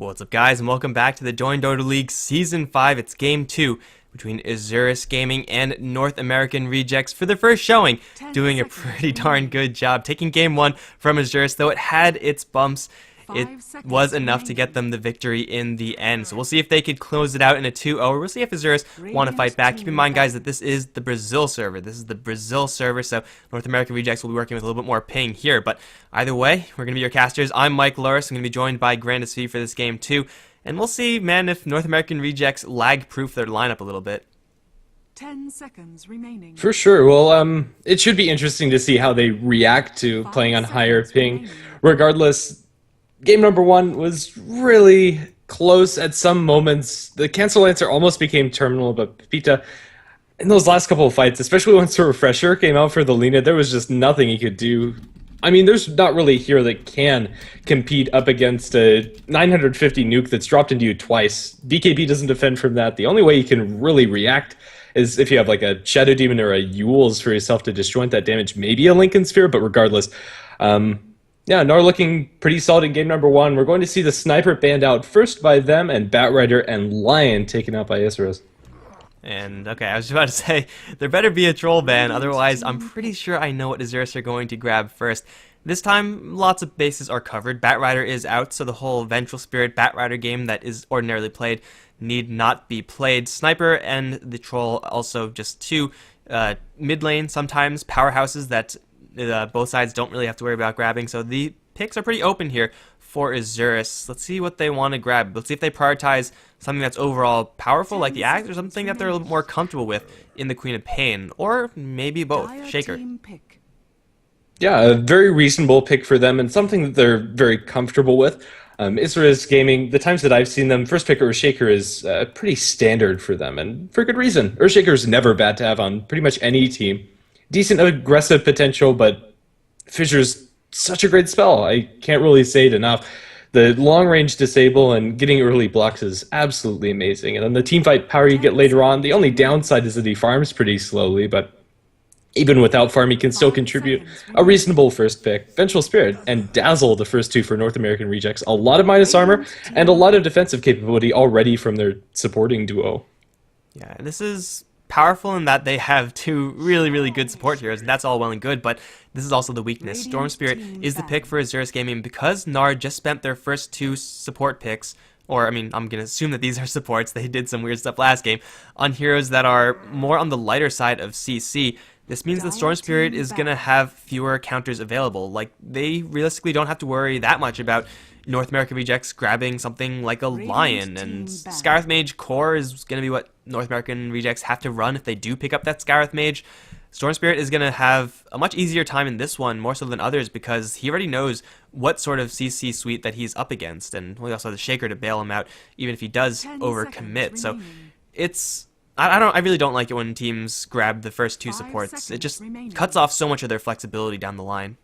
What's up, guys, and welcome back to the Join Dota League Season 5. It's Game 2 between Isurus Gaming and North American Rejects for the first showing, doing a pretty darn good job. Taking Game 1 from Isurus, though it had its bumps, it was enough to get them the victory in the end. So we'll see if they could close it out in a 2-0, or we'll see if Isurus want to fight back. Keep in mind, guys, that this is the Brazil server. This is the Brazil server, so North American Rejects will be working with a little bit more ping here. But either way, we're going to be your casters. I'm Mikelorus. I'm going to be joined by GrandisV for this game, too. And we'll see, man, if North American Rejects lag-proof their lineup a little bit. 10 seconds remaining. For sure. Well, it should be interesting to see how they react to playing on higher ping. Regardless, game number 1 was really close at some moments. The Cancel Lancer almost became terminal, but Pepita, in those last couple of fights, especially once the Refresher came out for the Lina, there was just nothing he could do. I mean, there's not really a hero that can compete up against a 950 nuke that's dropped into you twice. BKB doesn't defend from that. The only way you can really react is if you have like a Shadow Demon or a Yules for yourself to disjoint that damage, maybe a Lincoln Sphere, but regardless, yeah, Nor looking pretty solid in game number 1. We're going to see the Sniper banned out first by them, and Batrider and Lion taken out by Isurus. And, okay, I was about to say, there better be a troll ban, otherwise I'm pretty sure I know what Isurus are going to grab first. This time, lots of bases are covered. Batrider is out, so the whole Vengeful Spirit Batrider game that is ordinarily played need not be played. Sniper and the troll also just two mid lane, sometimes powerhouses that both sides don't really have to worry about grabbing, so the picks are pretty open here for Isurus. Let's see what they want to grab. Let's see if they prioritize something that's overall powerful like the Axe, or something that they're a little more comfortable with in the Queen of Pain, or maybe both. Shaker. Yeah, a very reasonable pick for them, and something that they're very comfortable with. Isurus Gaming, the times that I've seen them, first pick Urshaker is pretty standard for them, and for good reason. Urshaker is never bad to have on pretty much any team. Decent aggressive potential, but Fissure's such a great spell. I can't really say it enough. The long-range disable and getting early blocks is absolutely amazing. And then the teamfight power you get later on, the only downside is that he farms pretty slowly, but even without farm, he can still contribute. A reasonable first pick. Vengeful Spirit and Dazzle, the first two for North American Rejects. A lot of minus armor and a lot of defensive capability already from their supporting duo. Yeah, and this is powerful in that they have two really good support heroes, and that's all well and good, but this is also the weakness. Storm Spirit is the pick for Isurus Gaming because Nard just spent their first two support picks, or I mean, I'm going to assume that these are supports, they did some weird stuff last game, on heroes that are more on the lighter side of CC. This means that Storm Spirit is going to have fewer counters available. Like, they realistically don't have to worry that much about North American Rejects grabbing something like a Lion, and Scarith Mage Core is going to be what North American Rejects have to run if they do pick up that Scarith Mage. Storm Spirit is going to have a much easier time in this one, more so than others, because he already knows what sort of CC suite that he's up against, and we also have the Shaker to bail him out, even if he does overcommit. So it's I really don't like it when teams grab the first two supports. It just cuts off so much of their flexibility down the line.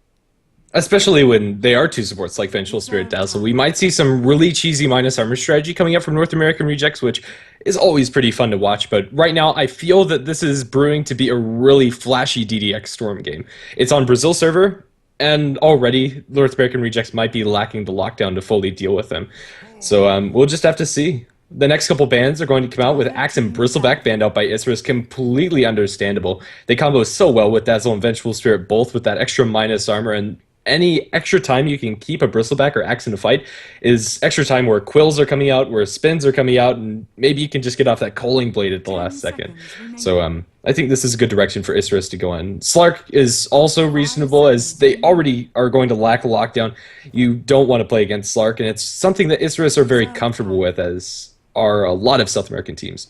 Especially when they are two supports like Vengeful Spirit, Dazzle. We might see some really cheesy minus armor strategy coming up from North American Rejects, which is always pretty fun to watch. But right now, I feel that this is brewing to be a really flashy DDX Storm game. It's on Brazil server, and already North American Rejects might be lacking the lockdown to fully deal with them. So we'll just have to see. The next couple bans are going to come out with Axe and Bristleback banned out by Isurus. Completely understandable. They combo so well with Dazzle and Vengeful Spirit, both with that extra minus armor, and any extra time you can keep a Bristleback or Axe in a fight is extra time where Quills are coming out, where Spins are coming out, and maybe you can just get off that Culling Blade at the last second. So I think this is a good direction for Isurus to go in. Slark is also reasonable, as they already are going to lack a lockdown. You don't want to play against Slark, and it's something that Isurus are very comfortable with, as are a lot of South American teams.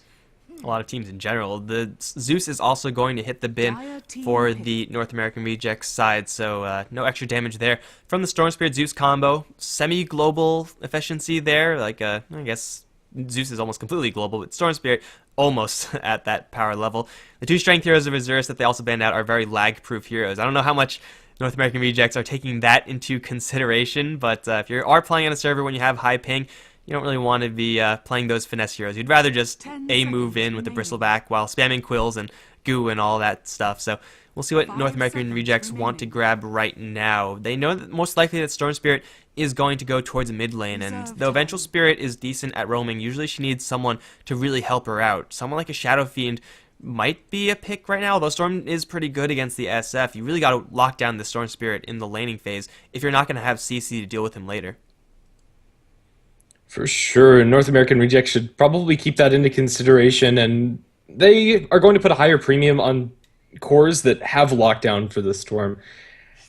A lot of teams in general. The Zeus is also going to hit the bin for the North American Rejects side, so no extra damage there. From the Storm Spirit Zeus combo, semi-global efficiency there, like I guess Zeus is almost completely global, but Storm Spirit almost at that power level. The two strength heroes of Isurus that they also banned out are very lag-proof heroes. I don't know how much North American Rejects are taking that into consideration, but if you are playing on a server when you have high ping, you don't really want to be playing those finesse heroes. You'd rather just A move in with the Bristleback while spamming Quills and Goo and all that stuff. So we'll see what 5 North American seconds rejects want to remaining. grab right now. They know that most likely that Storm Spirit is going to go towards the mid lane, and Reserve though Vengeful time. Spirit is decent at roaming, usually she needs someone to really help her out. Someone like a Shadow Fiend might be a pick right now, although Storm is pretty good against the SF. You really got to lock down the Storm Spirit in the laning phase if you're not going to have CC to deal with him later. For sure, North American Rejects should probably keep that into consideration, and they are going to put a higher premium on cores that have lockdown for the Storm.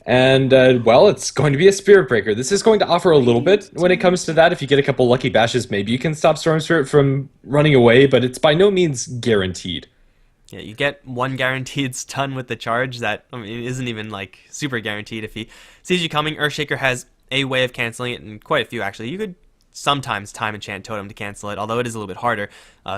And, well, it's going to be a Spirit Breaker. This is going to offer a little bit when it comes to that. If you get a couple lucky bashes, maybe you can stop Storm Spirit from running away, but it's by no means guaranteed. Yeah, you get one guaranteed stun with the charge that, I mean, it isn't even like super guaranteed. If he sees you coming, Earthshaker has a way of canceling it, and quite a few actually. You could sometimes time enchant Totem to cancel it, although it is a little bit harder.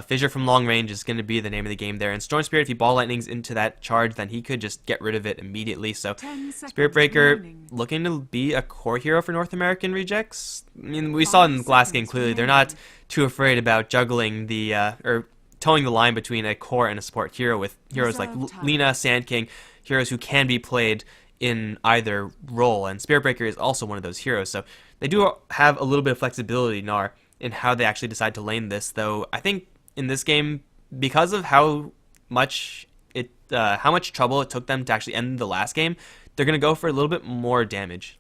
Fissure from long range is going to be the name of the game there. And Storm Spirit, if he ball lightnings into that charge, then he could just get rid of it immediately. So 10 seconds Spirit Breaker remaining. looking to be a core hero for North American rejects. I mean, we saw in the last game clearly they're not too afraid about juggling the or towing the line between a core and a support hero with heroes like Reserve time. Lina, Sand King, heroes who can be played in either role, and Spirit Breaker is also one of those heroes. So they do have a little bit of flexibility, Gnar, in how they actually decide to lane this. Though I think in this game, because of how much trouble it took them to actually end the last game, they're gonna go for a little bit more damage.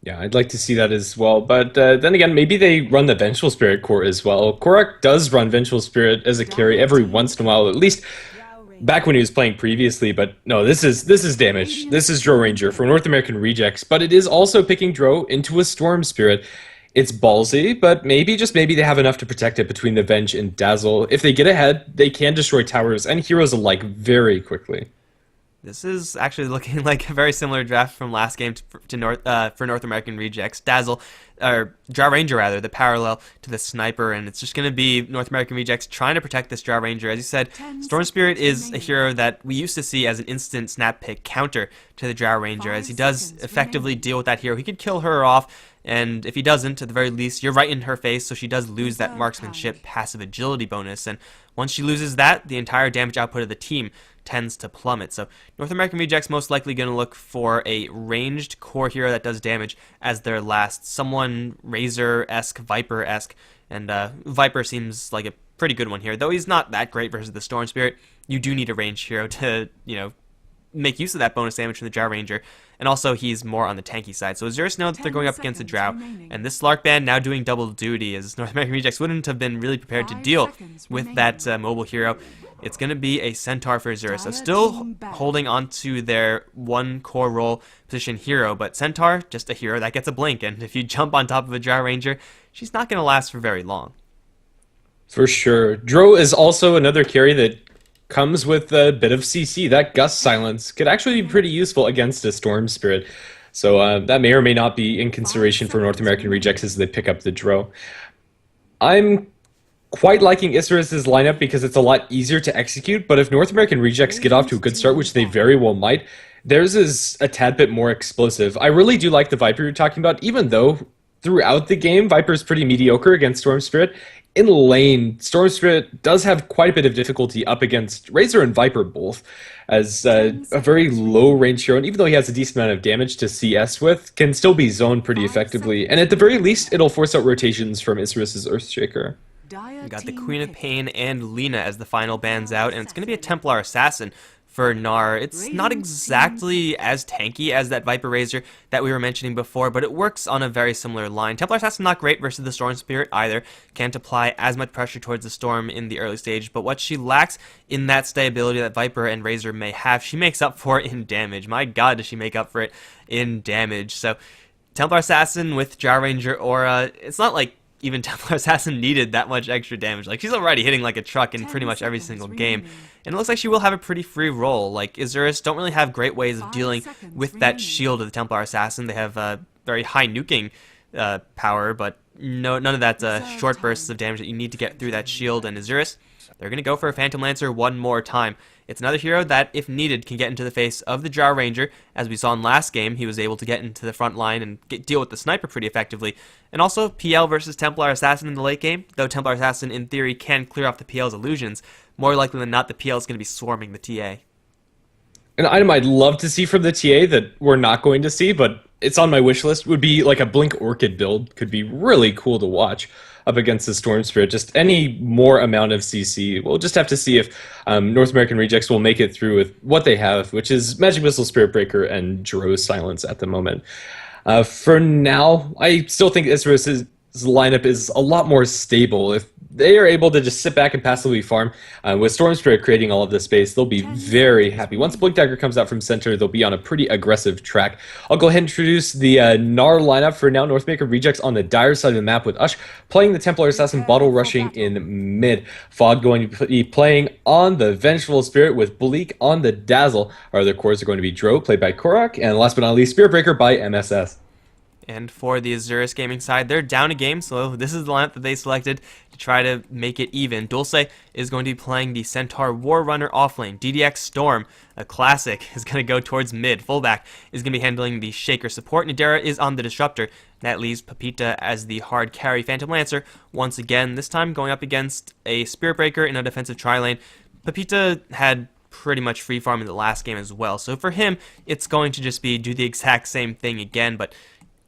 Yeah, I'd like to see that as well. But then again, maybe they run the Vengeful Spirit core as well. Korak does run Vengeful Spirit as a carry every once in a while, at least back when he was playing previously. But no, this is damage. This is Dro Ranger for North American Rejects, but it is also picking Dro into a Storm Spirit. It's ballsy, but maybe, just maybe, they have enough to protect it between the Venge and Dazzle. If they get ahead, they can destroy towers and heroes alike very quickly. This is actually looking like a very similar draft from last game for North American Rejects. Dazzle, or Drow Ranger rather, the parallel to the Sniper, and it's just going to be North American Rejects trying to protect this Drow Ranger. As you said, 10 Storm Spirit seconds is a remaining. hero that we used to see as an instant snap pick counter to the Drow Ranger, 5 as he does seconds effectively remaining. deal with that hero. He could kill her off, and if he doesn't, at the very least, you're right in her face, so she does lose that Reserve marksmanship time. passive agility bonus, and once she loses that, the entire damage output of the team tends to plummet. So North American Rejects most likely going to look for a ranged core hero that does damage as their last. Someone Razor-esque, Viper-esque, and Viper seems like a pretty good one here. Though he's not that great versus the Storm Spirit, you do need a ranged hero to, make use of that bonus damage from the Drow Ranger, and also he's more on the tanky side. So Isurus know that they're 10 going up against the seconds Drow, remaining. and this Slark Band now doing double duty, as North American Rejects wouldn't have been really prepared to 5 deal seconds with remaining. that mobile hero. It's going to be a Centaur for Isurus, so Dire still team back. holding on to their one core role position hero, but Centaur, just a hero that gets a blink, and if you jump on top of a Drow Ranger, she's not going to last for very long. For sure. Dro is also another carry that comes with a bit of CC. That Gust Silence could actually be pretty useful against a Storm Spirit. So that may or may not be in consideration for North American Rejects as they pick up the Dro. I'm quite liking Isurus' lineup because it's a lot easier to execute, but if North American Rejects get off to a good start, which they very well might, theirs is a tad bit more explosive. I really do like the Viper you're talking about, even though throughout the game, Viper is pretty mediocre against Storm Spirit. In lane, Storm Spirit does have quite a bit of difficulty up against Razor and Viper both, as a very low range hero, and even though he has a decent amount of damage to CS with, can still be zoned pretty 5 effectively, seconds and at the very least, it'll force out rotations from Isurus' Earthshaker. Dire We got the team Queen of pick. Pain and Lina as the final bans out, and it's going to be a Templar Assassin for Gnar. It's not exactly as tanky as that Viper Razor that we were mentioning before, but it works on a very similar line. Templar Assassin not great versus the Storm Spirit either. Can't apply as much pressure towards the Storm in the early stage, but what she lacks in that stability that Viper and Razor may have, she makes up for it in damage. My god, does she make up for it in damage. So Templar Assassin with Drow Ranger Aura, it's not like even Templar Assassin needed that much extra damage. Like, she's already hitting like a truck in 10 pretty much every seconds single game. remaining. And it looks like she will have a pretty free role. Like, Isurus don't really have great ways of 5 dealing seconds with that remaining. shield of the Templar Assassin. They have very high nuking power, but none of that short bursts of damage that you need to get through that shield. And Isurus, they're going to go for a Phantom Lancer one more time. It's another hero that, if needed, can get into the face of the Drow Ranger. As we saw in last game, he was able to get into the front line and deal with the Sniper pretty effectively. And also, PL versus Templar Assassin in the late game, though Templar Assassin, in theory, can clear off the PL's illusions. More likely than not, the PL is going to be swarming the TA. An item I'd love to see from the TA that we're not going to see, but it's on my wish list, would be like a Blink Orchid build. Could be really cool to watch up against the Storm Spirit. Just any more amount of CC. We'll just have to see if North American Rejects will make it through with what they have, which is Magic Missile, Spirit Breaker, and Dro's Silence at the moment. For now, I still think Isurus' lineup is a lot more stable. If they are able to just sit back and passively farm, with Storm Spirit creating all of this space, they'll be very happy. Once Blink Dagger comes out from center, they'll be on a pretty aggressive track. I'll go ahead and introduce the Gnar lineup for now. North American Rejects on the dire side of the map with Ush playing the Templar Assassin, bottle rushing in mid. Fog going to be playing on the Vengeful Spirit with Bleak on the Dazzle. Our other cores are going to be Dro, played by Korak, and last but not least, Spirit Breaker by MSS. And for the Isurus gaming side, they're down a game, so this is the lineup that they selected to try to make it even. Dulce is going to be playing the Centaur War Runner offlane. DDX Storm, a classic, is going to go towards mid. Fullback is going to be handling the Shaker support. Nadera is on the Disruptor. That leaves Pepita as the hard carry Phantom Lancer. Once again, this time going up against a Spirit Breaker in a defensive tri-lane. Pepita had pretty much free farm in the last game as well, so for him, it's going to just be do the exact same thing again, but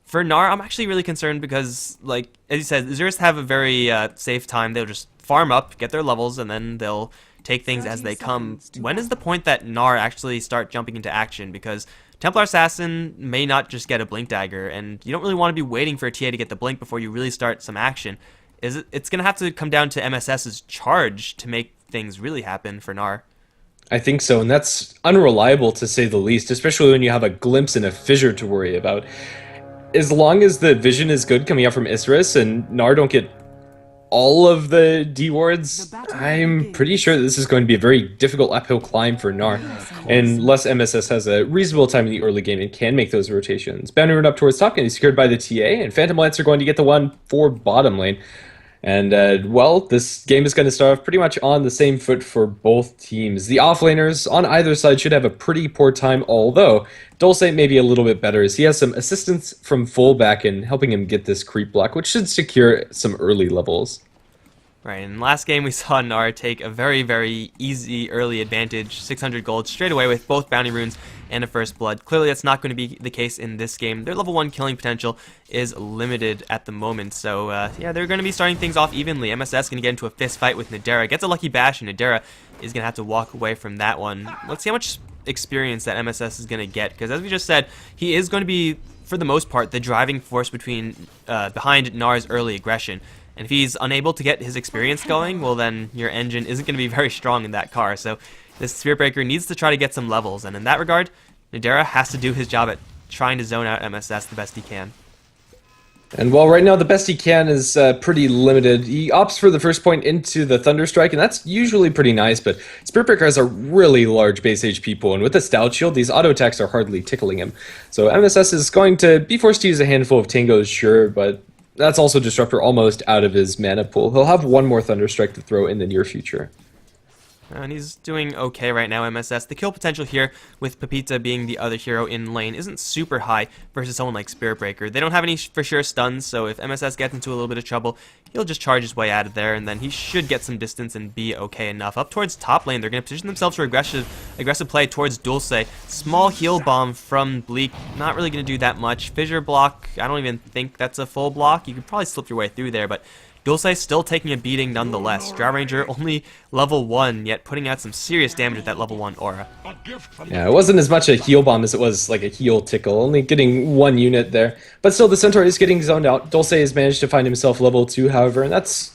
for Gnar, I'm actually really concerned because, like, as you said, Isurus have a very safe time. They'll just farm up, get their levels, and then they'll take things as they come. When is the point that Gnar actually start jumping into action? Because Templar Assassin may not just get a Blink Dagger, and you don't really want to be waiting for a TA to get the Blink before you really start some action. It's going to have to come down to MSS's charge to make things really happen for Gnar. I think so, and that's unreliable to say the least, especially when you have a glimpse and a fissure to worry about. As long as the vision is good coming out from Isurus and Gnar don't get all of the D wards, I'm pretty sure that this is going to be a very difficult uphill climb for Gnar. Unless MSS has a reasonable time in the early game and can make those rotations. Boundary run up towards top can be secured by the TA, and Phantom Lance are going to get the one for bottom lane. And, well, this game is going to start off pretty much on the same foot for both teams. The offlaners on either side should have a pretty poor time, although Dulce may be a little bit better as he has some assistance from fullback in helping him get this creep block, which should secure some early levels. Right, in the last game we saw Gnar take a very, very easy early advantage, 600 gold straight away with both bounty runes and a first blood. Clearly that's not going to be the case in this game. Their level 1 killing potential is limited at the moment, so yeah, they're going to be starting things off evenly. MSS going to get into a fist fight with Nadera, gets a lucky bash, and Nadera is going to have to walk away from that one. Let's see how much experience that MSS is going to get, because as we just said, he is going to be, for the most part, the driving force behind Gnar's early aggression. And if he's unable to get his experience going, well then your engine isn't going to be very strong in that car. So this Spirit Breaker needs to try to get some levels, and in that regard, Nadera has to do his job at trying to zone out MSS the best he can. And while right now the best he can is pretty limited, he opts for the first point into the Thunderstrike, and that's usually pretty nice, but Spirit Breaker has a really large base HP pool, and with the Stout Shield, these auto attacks are hardly tickling him. So MSS is going to be forced to use a handful of Tangos, sure, but that's also Disruptor almost out of his mana pool. He'll have one more Thunderstrike to throw in the near future. And he's doing okay right now, MSS. The kill potential here, with Pepita being the other hero in lane, isn't super high versus someone like Spirit Breaker. They don't have any for sure stuns, so if MSS gets into a little bit of trouble, he'll just charge his way out of there, and then he should get some distance and be okay enough. Up towards top lane, they're going to position themselves for aggressive play towards Dulce. Small heal bomb from Bleak, not really going to do that much. Fissure block, I don't even think that's a full block. You could probably slip your way through there, but Dulce still taking a beating nonetheless. Drow Ranger only level 1, yet putting out some serious damage with that level 1 aura. Yeah, it wasn't as much a heal bomb as it was like a heal tickle, only getting one unit there. But still, the Centaur is getting zoned out. Dulce has managed to find himself level 2, however, and that's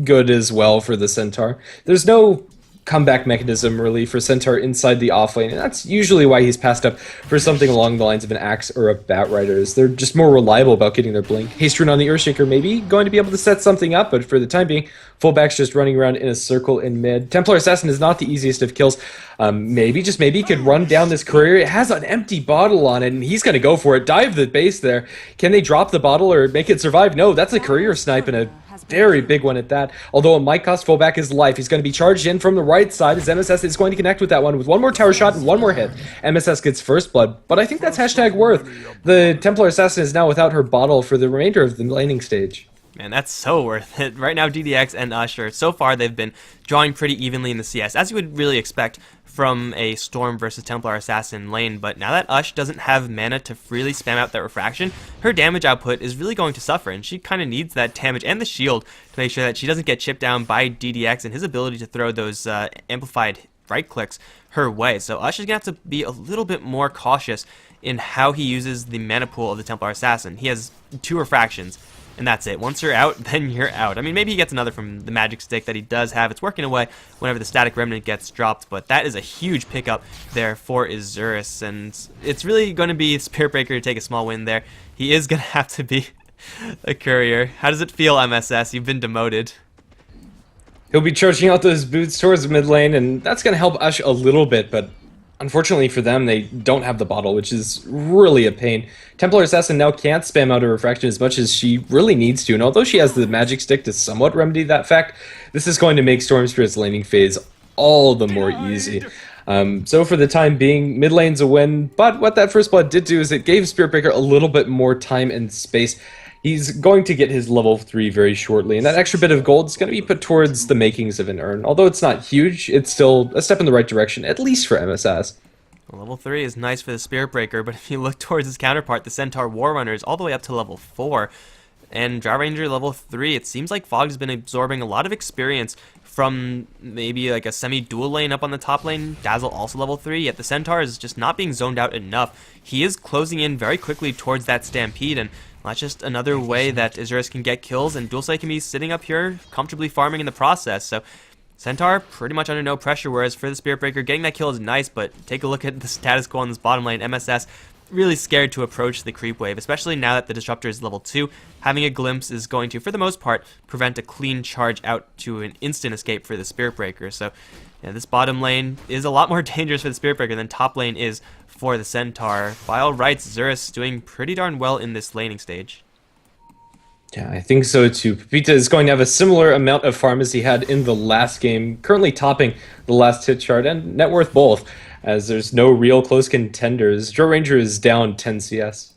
good as well for the Centaur. There's no comeback mechanism really for Centaur inside the offlane, and that's usually why he's passed up for something along the lines of an Axe or a Batriders. They're just more reliable about getting their blink. Haste Rune on the Earthshaker maybe going to be able to set something up, but for the time being, fullback's just running around in a circle in mid. Templar Assassin is not the easiest of kills. Maybe, just maybe, could run down this courier. It has an empty bottle on it, and he's going to go for it. Dive the base there. Can they drop the bottle or make it survive? No, that's a courier snipe, and a very big one at that. Although it might cost fullback his life. He's going to be charged in from the right side as MSS is going to connect with that one with one more tower shot and one more hit. MSS gets first blood, but I think that's hashtag worth. The Templar Assassin is now without her bottle for the remainder of the laning stage. Man, that's so worth it. Right now, DDX and Usher, so far they've been drawing pretty evenly in the CS, as you would really expect from a Storm versus Templar Assassin lane, but now that Ush doesn't have mana to freely spam out that refraction, her damage output is really going to suffer, and she kind of needs that damage and the shield to make sure that she doesn't get chipped down by DDX and his ability to throw those amplified right clicks her way. So Ush is going to have to be a little bit more cautious in how he uses the mana pool of the Templar Assassin. He has 2 refractions, and that's it. Once you're out, then you're out. I mean, maybe he gets another from the magic stick that he does have. It's working away whenever the static remnant gets dropped, but that is a huge pickup there for Isurus, and it's really going to be Spirit Breaker to take a small win there. He is going to have to be a courier. How does it feel, MSS? You've been demoted. He'll be charging out those boots towards the mid lane, and that's going to help Ush a little bit, but unfortunately for them, they don't have the bottle, which is really a pain. Templar Assassin now can't spam out a refraction as much as she really needs to, and although she has the magic stick to somewhat remedy that fact, this is going to make Storm Spirit's laning phase all the more easy. So for the time being, mid lane's a win, but what that first blood did do is it gave Spirit Breaker a little bit more time and space. He's going to get his level 3 very shortly, and that extra bit of gold is going to be put towards the makings of an urn. Although it's not huge, it's still a step in the right direction, at least for MSS. Well, level 3 is nice for the Spirit Breaker, but if you look towards his counterpart, the Centaur War Runner is all the way up to level 4. And Drow Ranger level 3, it seems like Fog's been absorbing a lot of experience from maybe like a semi-dual lane up on the top lane. Dazzle also level 3, yet the Centaur is just not being zoned out enough. He is closing in very quickly towards that Stampede, and that's just another way that Isurus can get kills, and Dual Sight can be sitting up here comfortably farming in the process. So Centaur pretty much under no pressure, whereas for the Spirit Breaker, getting that kill is nice, but take a look at the status quo on this bottom lane. MSS really scared to approach the creep wave, especially now that the Disruptor is level 2. Having a glimpse is going to, for the most part, prevent a clean charge out to an instant escape for the Spirit Breaker. So yeah, this bottom lane is a lot more dangerous for the Spirit Breaker than top lane is for the Centaur. By all rights, Isurus doing pretty darn well in this laning stage. Yeah, I think so too. Pepita is going to have a similar amount of farm as he had in the last game, currently topping the last hit chart and net worth both, as there's no real close contenders. Drow Ranger is down 10 CS.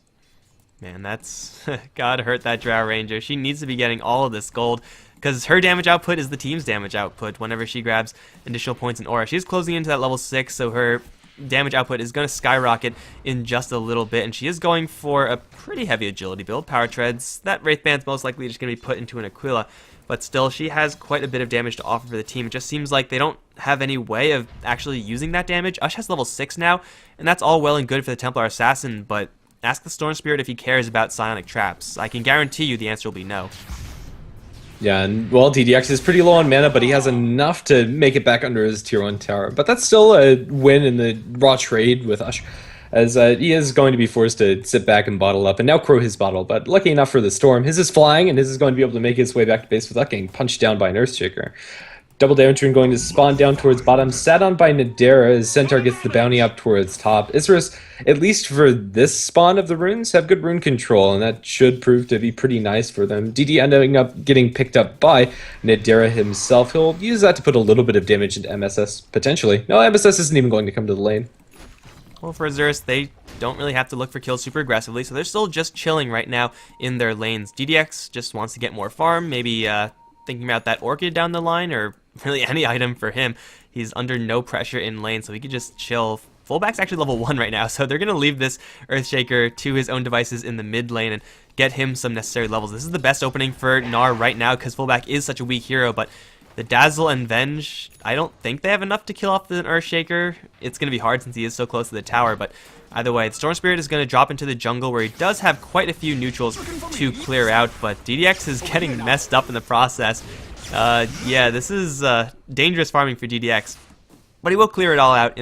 Man, that's gotta hurt that Drow Ranger. She needs to be getting all of this gold, because her damage output is the team's damage output whenever she grabs additional points in Aura. She's closing into that level 6, so her damage output is going to skyrocket in just a little bit, and she is going for a pretty heavy agility build. Power Treads, that Wraith Band's most likely just going to be put into an Aquila, but still, she has quite a bit of damage to offer for the team. It just seems like they don't have any way of actually using that damage. Ush has level 6 now, and that's all well and good for the Templar Assassin, but ask the Storm Spirit if he cares about psionic traps. I can guarantee you the answer will be no. Yeah, and well, DDX is pretty low on mana, but he has enough to make it back under his tier 1 tower. But that's still a win in the raw trade with Ush, as he is going to be forced to sit back and bottle up, and now crow his bottle. But lucky enough for the Storm, his is flying, and his is going to be able to make his way back to base without getting punched down by an Earthshaker. Double damage rune going to spawn down towards bottom, sat on by Nadera as Centaur gets the bounty up towards top. Isurus, at least for this spawn of the runes, have good rune control, and that should prove to be pretty nice for them. DD ending up getting picked up by Nadera himself. He'll use that to put a little bit of damage into MSS, potentially. No, MSS isn't even going to come to the lane. Well, for Isurus, they don't really have to look for kills super aggressively, so they're still just chilling right now in their lanes. DDX just wants to get more farm, maybe thinking about that Orchid down the line, or really any item for him. He's under no pressure in lane, so he could just chill. Fullback's actually level 1 right now, so they're going to leave this Earthshaker to his own devices in the mid lane and get him some necessary levels. This is the best opening for Gnar right now, because Fullback is such a weak hero, but the Dazzle and Venge, I don't think they have enough to kill off the Earthshaker. It's going to be hard since he is so close to the tower, but either way, the Storm Spirit is going to drop into the jungle, where he does have quite a few neutrals to clear out, but DDX is getting messed up in the process. Yeah, this is dangerous farming for DDX, but he will clear it all out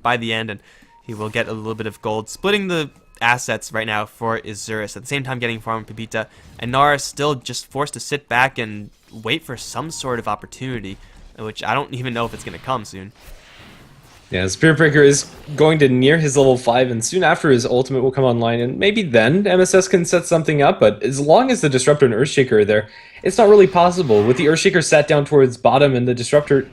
by the end, and he will get a little bit of gold, splitting the assets right now for Isurus, at the same time getting farm Pepita, and Gnar is still just forced to sit back and wait for some sort of opportunity, which I don't even know if it's going to come soon. Yeah, Spirit Breaker is going to near his level 5, and soon after his ultimate will come online, and maybe then MSS can set something up, but as long as the Disruptor and Earthshaker are there, it's not really possible. With the Earthshaker sat down towards bottom and the Disruptor,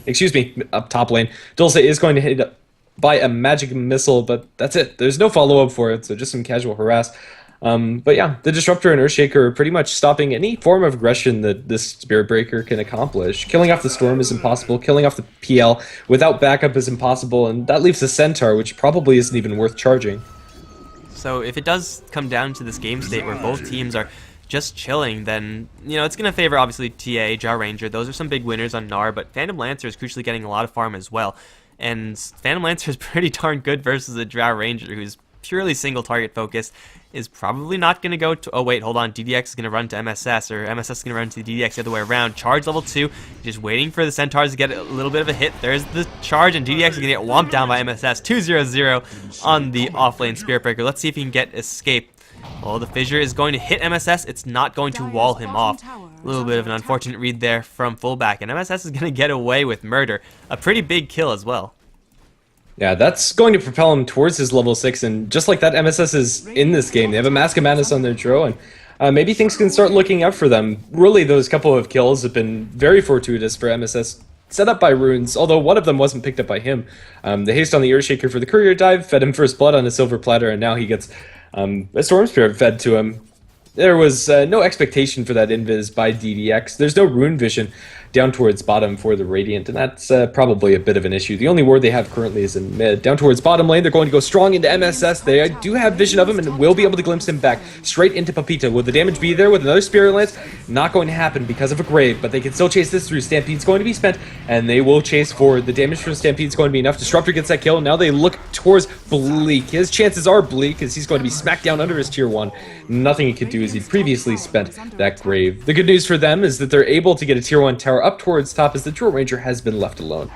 excuse me, up top lane, Dulce is going to hit by a magic missile, but that's it. There's no follow-up for it, so just some casual harass. But yeah, the Disruptor and Earthshaker are pretty much stopping any form of aggression that this Spirit Breaker can accomplish. Killing off the Storm is impossible, killing off the PL without backup is impossible, and that leaves the Centaur, which probably isn't even worth charging. So if it does come down to this game state where both teams are just chilling, then, you know, it's going to favor, obviously, TA, Drow Ranger. Those are some big winners on Gnar, but Phantom Lancer is crucially getting a lot of farm as well. And Phantom Lancer is pretty darn good versus a Drow Ranger who's purely single target focused, is probably not going to go to... Oh, wait, hold on. DDX is going to run to MSS, or MSS is going to run to the DDX the other way around. Charge level 2, just waiting for the Centaurs to get a little bit of a hit. There's the charge, and DDX is going to get whomped down by MSS. 2-0-0 on the offlane Spirit Breaker. Let's see if he can get escape. Well, the Fissure is going to hit MSS. It's not going to wall him off. A little bit of an unfortunate read there from fullback, and MSS is going to get away with murder. A pretty big kill as well. Yeah, that's going to propel him towards his level 6, and just like that, MSS is in this game. They have a Mask of Madness on their draw, and maybe things can start looking up for them. Really, those couple of kills have been very fortuitous for MSS, set up by Runes, although one of them wasn't picked up by him. The haste on the Earthshaker for the Courier Dive fed him First Blood on a Silver Platter, and now he gets a Storm Spirit fed to him. There was no expectation for that invis by DDX. There's no Rune Vision down towards bottom for the Radiant, and that's probably a bit of an issue. The only ward they have currently is in mid. Down towards bottom lane, they're going to go strong into MSS. They do have vision of him and will be able to glimpse him back straight into Papita. Will the damage be there with another Spirit Lance? Not going to happen because of a Grave, but they can still chase this through. Stampede's going to be spent, and they will chase forward. The damage from Stampede's going to be enough. Disruptor gets that kill, and now they look towards Bleak. His chances are bleak, as he's going to be smacked down under his tier 1. Nothing he could do, as he previously spent that Grave. The good news for them is that they're able to get a tier 1 tower up towards top, as the Drow Ranger has been left alone.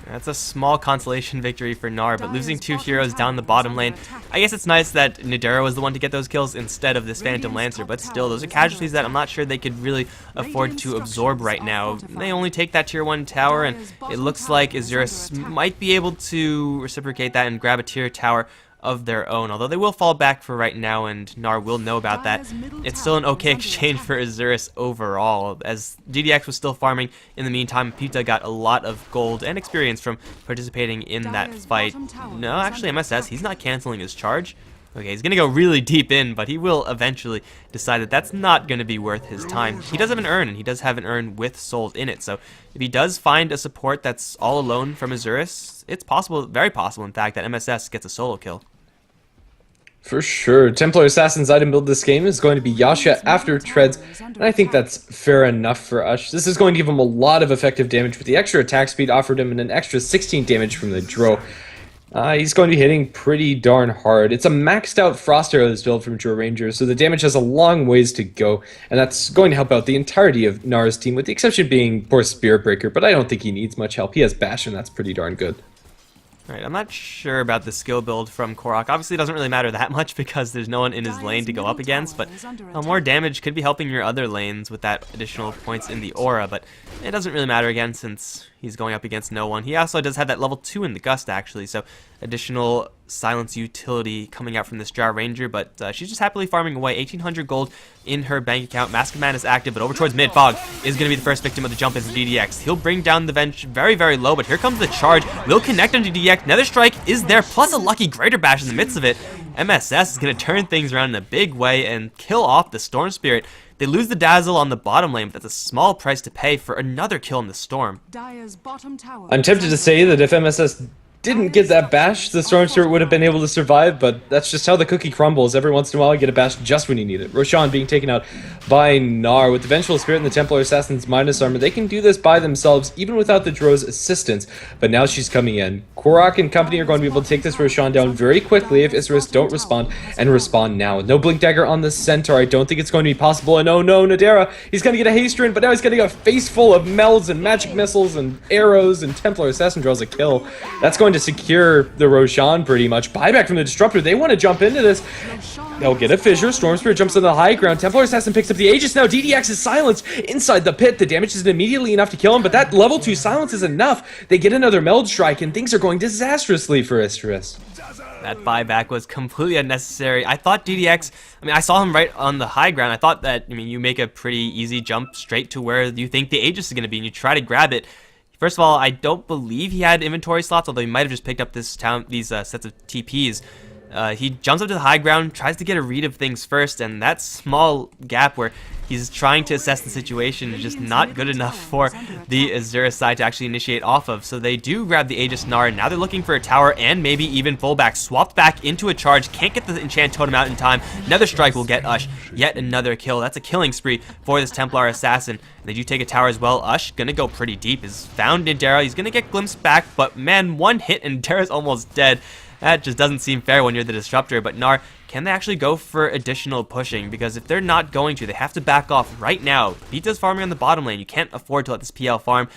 That's a small consolation victory for Gnar, but losing 2 heroes down the bottom lane, I guess it's nice that Nadera was the one to get those kills instead of this Phantom Lancer, but still, those are casualties that I'm not sure they could really afford to absorb right now. They only take that tier 1 tower, and it looks like Isurus might be able to reciprocate that and grab a tier tower of their own, although they will fall back for right now, and Gnar will know about that. It's still an okay exchange for Isurus overall, as DDX was still farming. In the meantime, Pita got a lot of gold and experience from participating in that fight. No, actually, MSS, he's not canceling his charge. Okay, he's going to go really deep in, but he will eventually decide that that's not going to be worth his time. He does have an urn, and he does have an urn with souls in it, so if he does find a support that's all alone from Isurus, it's possible, very possible in fact, that MSS gets a solo kill. For sure. Templar Assassin's item build this game is going to be Yasha after Treads, and I think that's fair enough for Ush. This is going to give him a lot of effective damage, with the extra attack speed offered him and an extra 16 damage from the Drow. He's going to be hitting pretty darn hard. It's a maxed out Frost Arrows build from Drow Ranger, so the damage has a long ways to go, and that's going to help out the entirety of Gnar's team, with the exception being poor Spirit Breaker, but I don't think he needs much help. He has Bash, and that's pretty darn good. Alright, I'm not sure about the skill build from Korok. Obviously, it doesn't really matter that much because there's no one in his lane to go up against, but more damage could be helping your other lanes with that additional points in the aura, but it doesn't really matter again since he's going up against no one. He also does have that level 2 in the Gust, actually, so additional silence utility coming out from this Drow Ranger, but she's just happily farming away. 1,800 gold in her bank account. Mask of Man is active, but over towards mid. Fog is going to be the first victim of the jump into DDX. He'll bring down the bench very, very low, but here comes the charge. Will connect on DDX. Nether Strike is there, plus a lucky Greater Bash in the midst of it. MSS is going to turn things around in a big way and kill off the Storm Spirit. They lose the Dazzle on the bottom lane, but that's a small price to pay for another kill in the Storm. I'm tempted to say that if MSS didn't get that bash, the Storm Spirit would have been able to survive, but that's just how the cookie crumbles. Every once in a while you get a bash just when you need it. Roshan being taken out by Gnar. With the Vengeful Spirit and the Templar Assassin's minus armor, they can do this by themselves, even without the Drow's assistance, but now she's coming in. Korok and company are going to be able to take this Roshan down very quickly if Isurus don't respond, and respond now. No Blink Dagger on the Centaur, I don't think it's going to be possible, and oh no, Nadera, he's going to get a haste rune, but now he's getting a face full of melds and magic missiles and arrows, and Templar Assassin draws a kill. That's going to secure the Roshan pretty much. Buyback from the Disruptor, they want to jump into this. They'll get a fissure. Storm Spirit jumps on the high ground. Templar Assassin picks up the Aegis. Now DDX is silenced inside the pit. The damage isn't immediately enough to kill him, but that level 2 silence is enough. They get another Meld Strike, and things are going disastrously for Isurus. That buyback was completely unnecessary. I thought DDX, I saw him right on the high ground. I thought that, you make a pretty easy jump straight to where you think the Aegis is going to be, and you try to grab it. First of all, I don't believe he had inventory slots, although he might have just picked up these sets of TPs. He jumps up to the high ground, tries to get a read of things first, and that small gap where he's trying to assess the situation is just not good enough for the Isurus side to actually initiate off of. So they do grab the Aegis Gnar. Now they're looking for a tower and maybe even fullback. Swapped back into a charge. Can't get the enchant totem out in time. Another strike will get Ush. Yet another kill. That's a killing spree for this Templar assassin. They do take a tower as well. Ush gonna go pretty deep. Is found in Dara. He's gonna get glimpsed back, but man, one hit and Dara's almost dead. That just doesn't seem fair when you're the disruptor. But Gnar, can they actually go for additional pushing? Because if they're not going to, they have to back off right now. Pita's farming on the bottom lane. You can't afford to let this PL farm.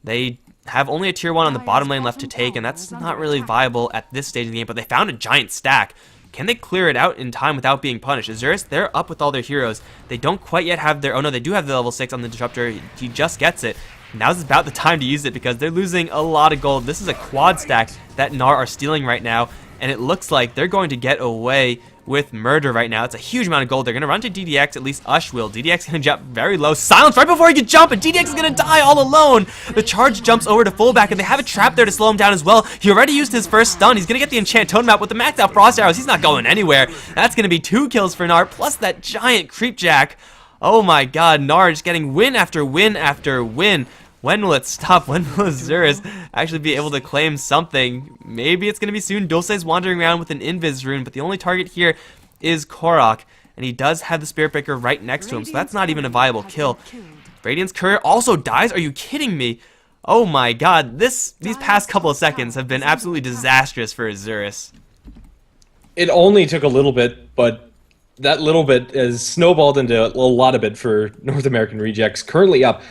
They have only a tier 1 on the bottom lane left to take, and that's not really viable at this stage of the game. But they found a giant stack. Can they clear it out in time without being punished? Isurus, they're up with all their heroes. They don't quite yet have their... Oh no, they do have the level 6 on the disruptor. He just gets it. Now's about the time to use it because they're losing a lot of gold. This is a quad stack that Gnar are stealing right now, and it looks like they're going to get away with murder right now. It's a huge amount of gold. They're going to run to DDX, at least Ush will. DDX going to jump very low. Silence right before he can jump, and DDX is going to die all alone. The charge jumps over to fullback, and they have a trap there to slow him down as well. He already used his first stun. He's going to get the enchant totem out with the maxed out frost arrows. He's not going anywhere. That's going to be 2 kills for Gnar, plus that giant creep jack. Oh my god, Gnar just getting win after win after win. When will it stop? When will Isurus actually be able to claim something? Maybe it's going to be soon. Dulce's wandering around with an Invis rune, but the only target here is Korok, and he does have the Spirit Breaker right next to him, so that's not even a viable kill. Radiant's Courier also dies? Are you kidding me? Oh my god, these past couple of seconds have been absolutely disastrous for Isurus. It only took a little bit, but that little bit has snowballed into a lot of it for North American Rejects. Currently up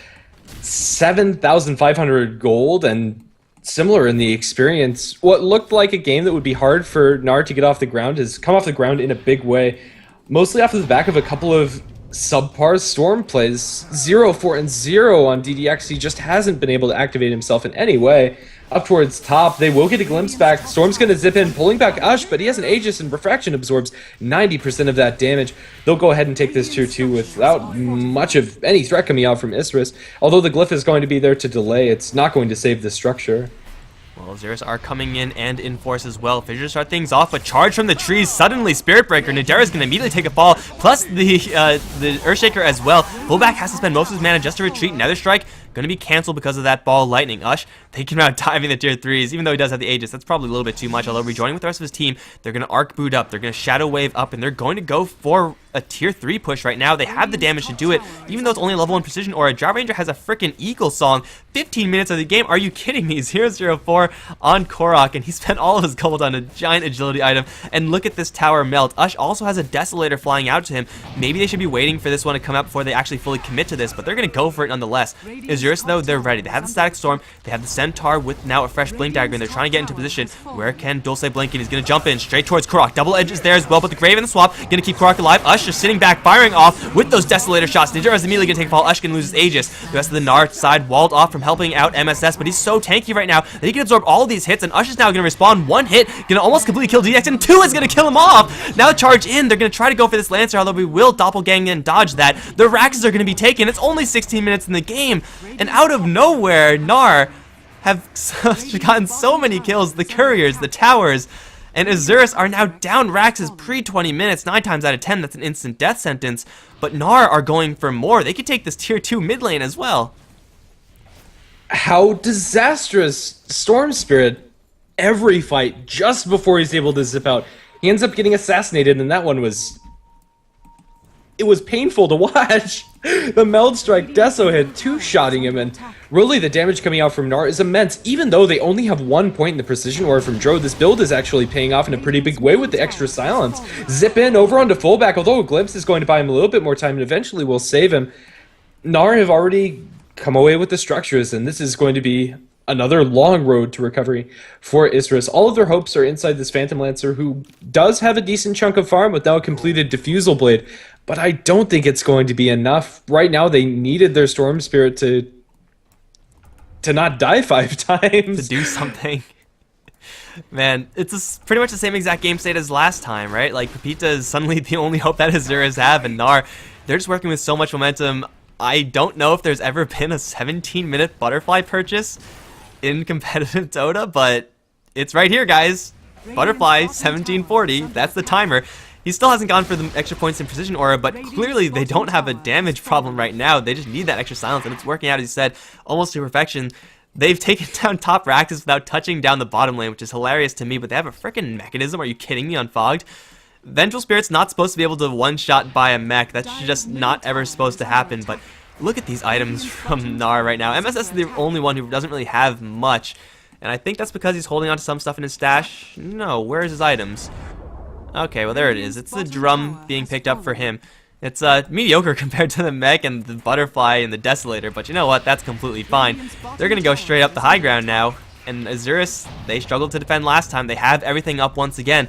7,500 gold, and similar in the experience. What looked like a game that would be hard for Gnar to get off the ground has come off the ground in a big way, mostly off of the back of a couple of subpar Storm plays. 0, 4, and 0 on DDX. He just hasn't been able to activate himself in any way. Up towards top, they will get a glimpse back. Storm's going to zip in, pulling back Ush, but he has an Aegis, and Refraction absorbs 90% of that damage. They'll go ahead and take this tier 2 without much of any threat coming out from Isurus. Although the glyph is going to be there to delay, it's not going to save the structure. Well, Isurus are coming in and in force as well. Fissures start things off, but charge from the trees. Suddenly, Spirit Breaker. Nadera's going to immediately take a fall, plus the Earthshaker as well. Fullback has to spend most of his mana just to retreat. Nether Strike going to be canceled because of that ball lightning. Ush thinking about diving the tier 3s, even though he does have the Aegis. That's probably a little bit too much, although rejoining with the rest of his team, they're going to arc boot up. They're going to shadow wave up, and they're going to go for a tier 3 push right now. They have the damage to do it, even though it's only level 1 precision aura. Drive Ranger has a freaking Eagle Song. 15 minutes of the game. Are you kidding me? 004 on Korok, and he spent all of his gold on a giant agility item. And look at this tower melt. Ush also has a Desolator flying out to him. Maybe they should be waiting for this one to come out before they actually fully commit to this, but they're going to go for it nonetheless. Isurus, though, they're ready. They have the Static Storm. They have the Centaur with now a fresh Blink Dagger, and they're trying to get into position. Where can Dulce blink? And he's going to jump in straight towards Korok. Double Edge is there as well, but the Grave and the Swap going to keep Korok alive. Ush just sitting back, firing off with those Desolator shots. Ninja is immediately going to take a fall. Ush can lose his Aegis. The rest of the Gnar side walled off from helping out MSS, but he's so tanky right now that he can absorb all of these hits, and Ush is now going to respawn. 1 hit, going to almost completely kill DX, and 2 is going to kill him off. Now charge in. They're going to try to go for this Lancer, although we will doppelgang and dodge that. The Raxes are going to be taken. It's only 16 minutes in the game, and out of nowhere, Gnar have gotten so many kills. The Couriers, the Towers, and Isurus are now down Raxes pre-20 minutes. 9 times out of 10, that's an instant death sentence. But Gnar are going for more. They could take this tier 2 mid lane as well. How disastrous. Storm Spirit, every fight, just before he's able to zip out, he ends up getting assassinated, and that one was... it was painful to watch. The Meld Strike Deso hit 2-shotting him, and really the damage coming out from Gnar is immense. Even though they only have 1 point in the precision aura from Dro, this build is actually paying off in a pretty big way with the extra silence. Zip in over onto fullback, although a glimpse is going to buy him a little bit more time and eventually will save him. Gnar have already come away with the structures, and this is going to be another long road to recovery for Isurus. All of their hopes are inside this Phantom Lancer, who does have a decent chunk of farm with now a completed Diffusal Blade, but I don't think it's going to be enough. Right now, they needed their Storm Spirit to not die 5 times. To do something. Man, it's pretty much the same exact game state as last time, right? Like, Pepita is suddenly the only hope that Isurus have, and Gnar, they're just working with so much momentum. I don't know if there's ever been a 17-minute butterfly purchase in competitive Dota, but it's right here, guys. Butterfly 1740, that's the timer. He still hasn't gone for the extra points in Precision Aura, but clearly they don't have a damage problem right now. They just need that extra silence, and it's working out, as you said, almost to perfection. They've taken down top Rakdos without touching down the bottom lane, which is hilarious to me, but they have a freaking mechanism. Are you kidding me, Unfogged? Vengeful Spirit's not supposed to be able to one-shot by a mech. That's just not ever supposed to happen, but look at these items from Gnar right now. MSS is the only one who doesn't really have much, and I think that's because he's holding on to some stuff in his stash. No, where's his items? Okay, well there it is. It's the drum being picked up for him. It's mediocre compared to the mech and the butterfly and the desolator, but you know what? That's completely fine. They're gonna go straight up the high ground now, and Isurus, they struggled to defend last time. They have everything up once again,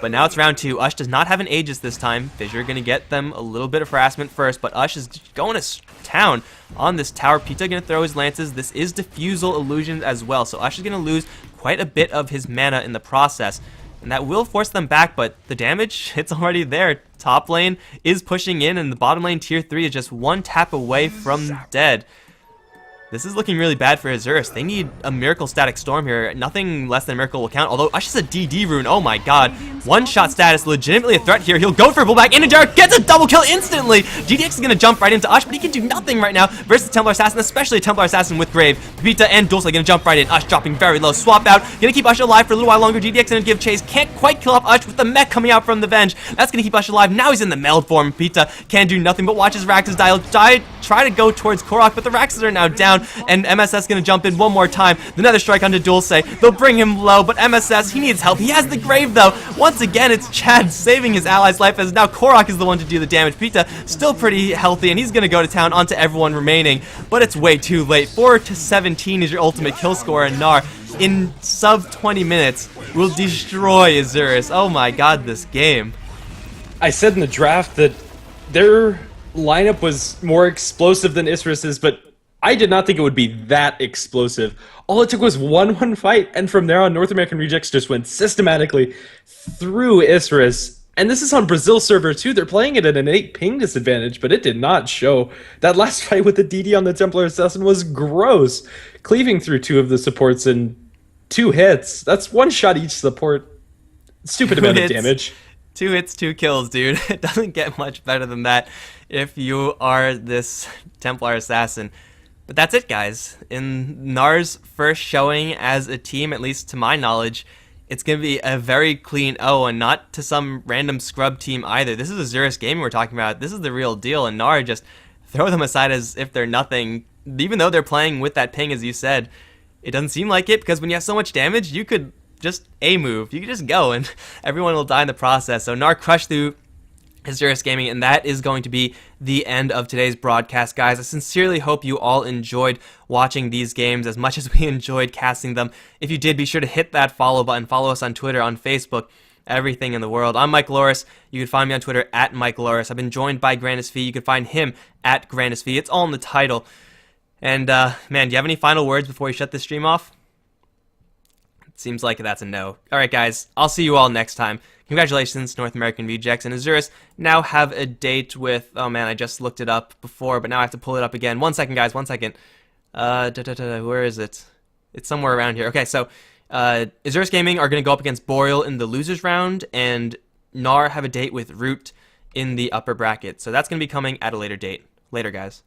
but now it's round 2. Ush does not have an Aegis this time. Fissure gonna get them a little bit of harassment first, but Ush is going to town on this tower. Pita gonna throw his lances. This is Diffusal Illusions as well, so Ush is gonna lose quite a bit of his mana in the process. And that will force them back, but the damage, it's already there. Top lane is pushing in, and the bottom lane tier 3 is just one tap away from dead. This is looking really bad for Isurus. They need a Miracle Static Storm here. Nothing less than a Miracle will count, although Ush is a DD rune. Oh my god. One-shot status, legitimately a threat here. He'll go for a pullback. Integer gets a double kill instantly. GDX is going to jump right into Ush, but he can do nothing right now versus Templar Assassin, especially a Templar Assassin with Grave. Pepita and Dulce going to jump right in. Ush dropping very low. Swap out. Going to keep Ush alive for a little while longer. GDX going to give chase. Can't quite kill off Ush with the mech coming out from the Venge. That's going to keep Ush alive. Now he's in the meld form. Pepita can do nothing but watch his Rakdos try to go towards Korok, but the Rakdos are now down, and MSS going to jump in one more time. The Nether Strike onto Dulce. They'll bring him low, but MSS, he needs help. He has the Grave, though. Once again, it's Chad saving his ally's life, as now Korok is the one to do the damage. Pita still pretty healthy, and he's going to go to town onto everyone remaining, but it's way too late. 4-17 is your ultimate kill score, and Gnar, in sub 20 minutes, will destroy Isurus. Oh my god, this game. I said in the draft that their lineup was more explosive than Isurus's, but I did not think it would be that explosive. All it took was 1-1 fight, and from there on, North American Rejects just went systematically through Isurus. And this is on Brazil server too. They're playing it at an 8 ping disadvantage, but it did not show. That last fight with the DD on the Templar Assassin was gross. Cleaving through 2 of the supports in 2 hits. That's 1 shot each support. Stupid amount of damage. 2 hits, 2 kills, dude. It doesn't get much better than that if you are this Templar Assassin. But that's it, guys. In Gnar's first showing as a team, at least to my knowledge, it's going to be a very clean O, and not to some random scrub team either. This is Isurus Gaming we're talking about. This is the real deal, and Gnar just throw them aside as if they're nothing. Even though they're playing with that ping, as you said, it doesn't seem like it, because when you have so much damage, you could just A-move. You could just go, and everyone will die in the process. So Gnar crushed through Isurus Gaming, and that is going to be the end of today's broadcast, guys. I sincerely hope you all enjoyed watching these games as much as we enjoyed casting them. If you did, be sure to hit that follow button. Follow us on Twitter, on Facebook, everything in the world. I'm Mikelorus. You can find me on Twitter at Mikelorus. I've been joined by GrandisV. You can find him at GrandisV. It's all in the title. And, man, do you have any final words before we shut this stream off? It seems like that's a no. Alright, guys. I'll see you all next time. Congratulations, North American Rejects, and Isurus now have a date with... Oh, man, I just looked it up before, but now I have to pull it up again. 1 second, guys, 1 second. Where is it? It's somewhere around here. Okay, so Isurus Gaming are going to go up against Boreal in the losers round, and Gnar have a date with Root in the upper bracket. So that's going to be coming at a later date. Later, guys.